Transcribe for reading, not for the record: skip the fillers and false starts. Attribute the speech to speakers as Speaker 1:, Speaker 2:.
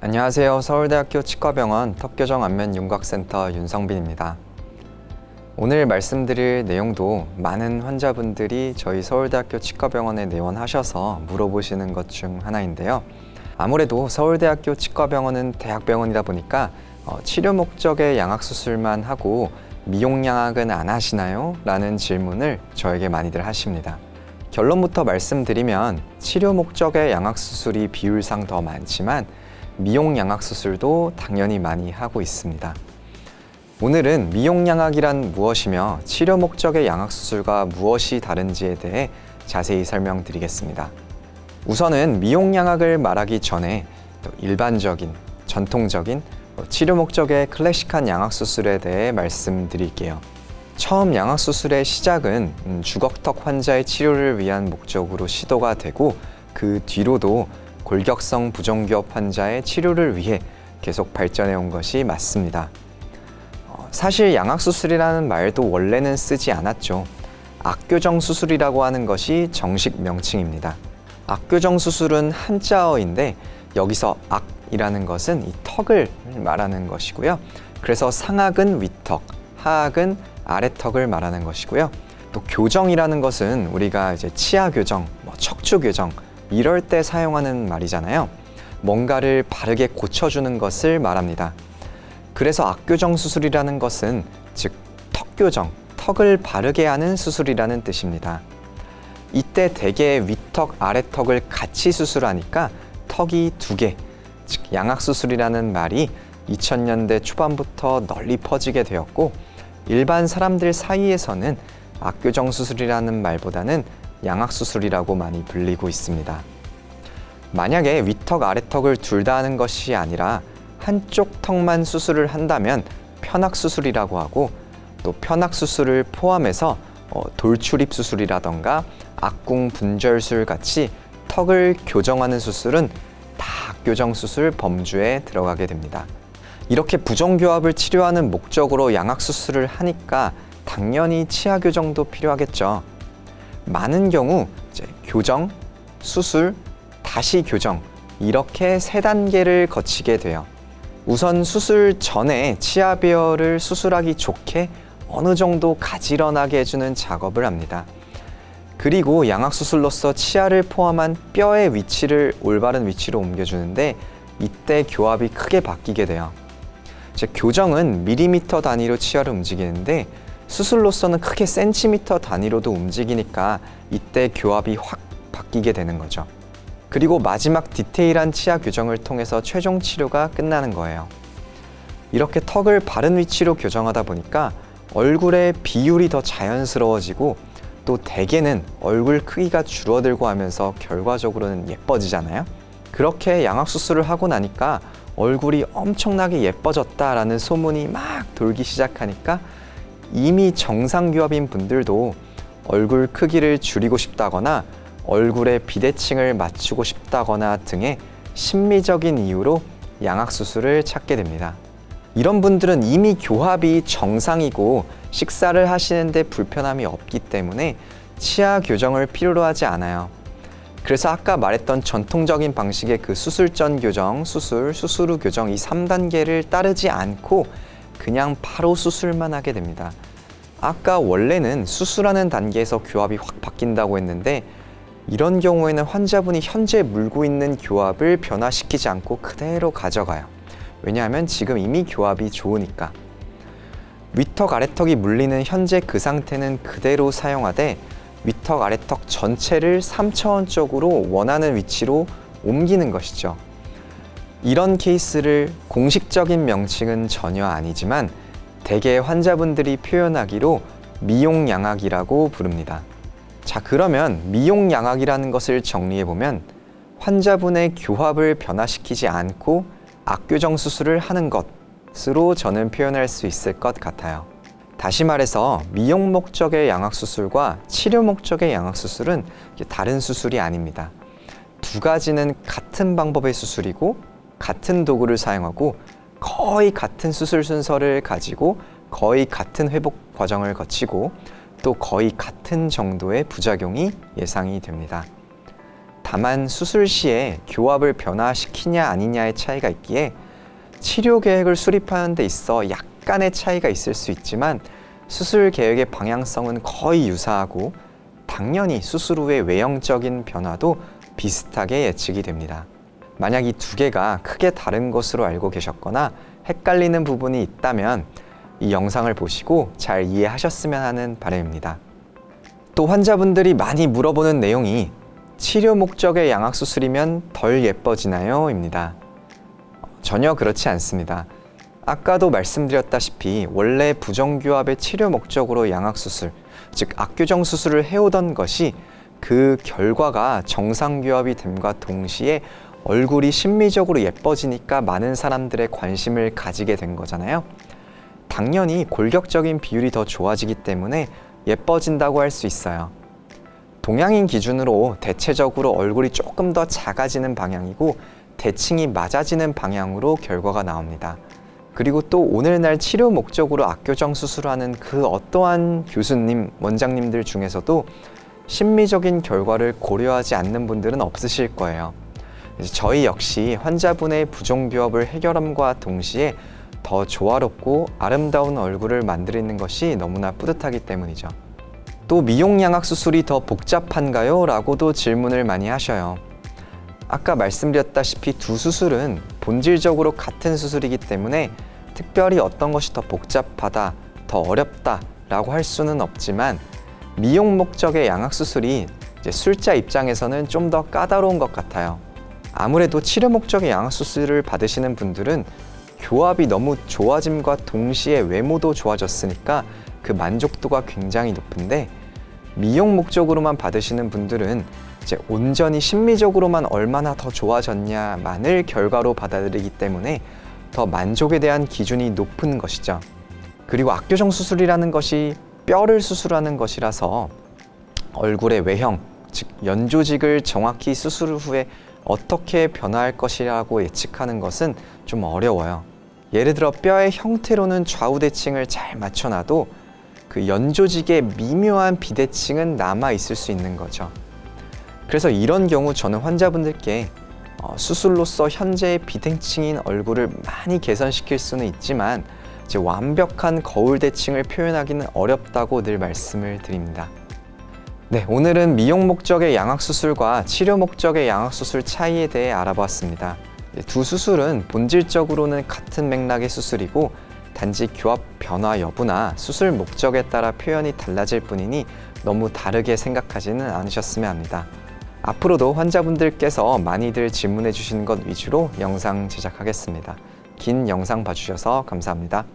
Speaker 1: 안녕하세요. 서울대학교 치과병원 턱교정 안면윤곽센터 윤성빈입니다. 오늘 말씀드릴 내용도 많은 환자분들이 저희 서울대학교 치과병원에 내원하셔서 물어보시는 것 중 하나인데요. 아무래도 서울대학교 치과병원은 대학병원이다 보니까 치료 목적의 양악수술만 하고 미용양악은 안 하시나요? 라는 질문을 저에게 많이들 하십니다. 결론부터 말씀드리면 치료 목적의 양악수술이 비율상 더 많지만 미용양악수술도 당연히 많이 하고 있습니다. 오늘은 미용양악이란 무엇이며 치료 목적의 양악수술과 무엇이 다른지에 대해 자세히 설명드리겠습니다. 우선은 미용양악을 말하기 전에 일반적인, 전통적인 치료 목적의 클래식한 양악수술에 대해 말씀드릴게요. 처음 양악수술의 시작은 주걱턱 환자의 치료를 위한 목적으로 시도가 되고 그 뒤로도 골격성 부종기업 환자의 치료를 위해 계속 발전해 온 것이 맞습니다. 사실 양악수술이라는 말도 원래는 쓰지 않았죠. 악교정 수술이라고 하는 것이 정식 명칭입니다. 악교정 수술은 한자어인데 여기서 악이라는 것은 이 턱을 말하는 것이고요. 그래서 상악은 윗턱, 하악은 아래턱을 말하는 것이고요. 또 교정이라는 것은 우리가 이제 치아 교정, 척추 교정 이럴 때 사용하는 말이잖아요. 뭔가를 바르게 고쳐주는 것을 말합니다. 그래서 악교정 수술이라는 것은 즉 턱교정, 턱을 바르게 하는 수술이라는 뜻입니다. 이때 대개 윗턱, 아래턱을 같이 수술하니까 턱이 두 개, 즉 양악수술이라는 말이 2000년대 초반부터 널리 퍼지게 되었고 일반 사람들 사이에서는 악교정 수술이라는 말보다는 양악수술이라고 많이 불리고 있습니다. 만약에 윗턱, 아래턱을 둘 다 하는 것이 아니라 한쪽 턱만 수술을 한다면 편악수술이라고 하고 또 편악수술을 포함해서 돌출입 수술이라던가 악궁 분절술 같이 턱을 교정하는 수술은 다 악교정 수술 범주에 들어가게 됩니다. 이렇게 부종교합을 치료하는 목적으로 양악수술을 하니까 당연히 치아 교정도 필요하겠죠. 많은 경우 이제 교정, 수술, 다시 교정 이렇게 세 단계를 거치게 돼요. 우선 수술 전에 치아 배열을 수술하기 좋게 어느 정도 가지런하게 해주는 작업을 합니다. 그리고 양악수술로서 치아를 포함한 뼈의 위치를 올바른 위치로 옮겨주는데 이때 교합이 크게 바뀌게 돼요. 교정은 밀리미터 단위로 치아를 움직이는데 수술로서는 크게 센티미터 단위로도 움직이니까 이때 교합이 확 바뀌게 되는 거죠. 그리고 마지막 디테일한 치아 교정을 통해서 최종 치료가 끝나는 거예요. 이렇게 턱을 바른 위치로 교정하다 보니까 얼굴의 비율이 더 자연스러워지고 또 대개는 얼굴 크기가 줄어들고 하면서 결과적으로는 예뻐지잖아요. 그렇게 양악수술을 하고 나니까 얼굴이 엄청나게 예뻐졌다라는 소문이 막 돌기 시작하니까 이미 정상교합인 분들도 얼굴 크기를 줄이고 싶다거나 얼굴의 비대칭을 맞추고 싶다거나 등의 심리적인 이유로 양악수술을 찾게 됩니다. 이런 분들은 이미 교합이 정상이고 식사를 하시는데 불편함이 없기 때문에 치아 교정을 필요로 하지 않아요. 그래서 아까 말했던 전통적인 방식의 그 수술 전 교정, 수술 후 교정 이 3단계를 따르지 않고 그냥 바로 수술만 하게 됩니다. 아까 원래는 수술하는 단계에서 교합이 확 바뀐다고 했는데 이런 경우에는 환자분이 현재 물고 있는 교합을 변화시키지 않고 그대로 가져가요. 왜냐하면 지금 이미 교합이 좋으니까. 윗턱, 아래턱이 물리는 현재 그 상태는 그대로 사용하되 윗턱, 아래턱 전체를 3차원적으로 원하는 위치로 옮기는 것이죠. 이런 케이스를 공식적인 명칭은 전혀 아니지만 대개 환자분들이 표현하기로 미용양악이라고 부릅니다. 자, 그러면 미용양악이라는 것을 정리해보면 환자분의 교합을 변화시키지 않고 악교정 수술을 하는 것으로 저는 표현할 수 있을 것 같아요. 다시 말해서 미용 목적의 양악수술과 치료 목적의 양악수술은 다른 수술이 아닙니다. 두 가지는 같은 방법의 수술이고 같은 도구를 사용하고 거의 같은 수술 순서를 가지고 거의 같은 회복 과정을 거치고 또 거의 같은 정도의 부작용이 예상이 됩니다. 다만 수술 시에 교합을 변화시키냐 아니냐의 차이가 있기에 치료 계획을 수립하는 데 있어 약간의 차이가 있을 수 있지만 수술 계획의 방향성은 거의 유사하고 당연히 수술 후의 외형적인 변화도 비슷하게 예측이 됩니다. 만약 이 두 개가 크게 다른 것으로 알고 계셨거나 헷갈리는 부분이 있다면 이 영상을 보시고 잘 이해하셨으면 하는 바람입니다. 또 환자분들이 많이 물어보는 내용이 치료 목적의 양악수술이면 덜 예뻐지나요? 입니다. 전혀 그렇지 않습니다. 아까도 말씀드렸다시피 원래 부정교합의 치료 목적으로 양악수술, 즉 악교정 수술을 해오던 것이 그 결과가 정상교합이 됨과 동시에 얼굴이 심미적으로 예뻐지니까 많은 사람들의 관심을 가지게 된 거잖아요. 당연히 골격적인 비율이 더 좋아지기 때문에 예뻐진다고 할 수 있어요. 동양인 기준으로 대체적으로 얼굴이 조금 더 작아지는 방향이고 대칭이 맞아지는 방향으로 결과가 나옵니다. 그리고 또 오늘날 치료 목적으로 악교정 수술하는 그 어떠한 교수님, 원장님들 중에서도 심미적인 결과를 고려하지 않는 분들은 없으실 거예요. 저희 역시 환자분의 부정교합을 해결함과 동시에 더 조화롭고 아름다운 얼굴을 만드는 것이 너무나 뿌듯하기 때문이죠. 또 미용 양악 수술이 더 복잡한가요? 라고도 질문을 많이 하셔요. 아까 말씀드렸다시피 두 수술은 본질적으로 같은 수술이기 때문에 특별히 어떤 것이 더 복잡하다, 더 어렵다 라고 할 수는 없지만 미용 목적의 양악 수술이 이제 술자 입장에서는 좀 더 까다로운 것 같아요. 아무래도 치료 목적의 양악 수술을 받으시는 분들은 교합이 너무 좋아짐과 동시에 외모도 좋아졌으니까 그 만족도가 굉장히 높은데 미용 목적으로만 받으시는 분들은 이제 온전히 심미적으로만 얼마나 더 좋아졌냐만을 결과로 받아들이기 때문에 더 만족에 대한 기준이 높은 것이죠. 그리고 악교정 수술이라는 것이 뼈를 수술하는 것이라서 얼굴의 외형, 즉 연조직을 정확히 수술 후에 어떻게 변화할 것이라고 예측하는 것은 좀 어려워요. 예를 들어 뼈의 형태로는 좌우 대칭을 잘 맞춰놔도 그 연조직의 미묘한 비대칭은 남아 있을 수 있는 거죠. 그래서 이런 경우 저는 환자분들께 수술로서 현재의 비대칭인 얼굴을 많이 개선시킬 수는 있지만 이제 완벽한 거울 대칭을 표현하기는 어렵다고 늘 말씀을 드립니다. 네, 오늘은 미용 목적의 양악수술과 치료 목적의 양악수술 차이에 대해 알아보았습니다. 두 수술은 본질적으로는 같은 맥락의 수술이고 단지 교합 변화 여부나 수술 목적에 따라 표현이 달라질 뿐이니 너무 다르게 생각하지는 않으셨으면 합니다. 앞으로도 환자분들께서 많이들 질문해 주시는 것 위주로 영상 제작하겠습니다. 긴 영상 봐주셔서 감사합니다.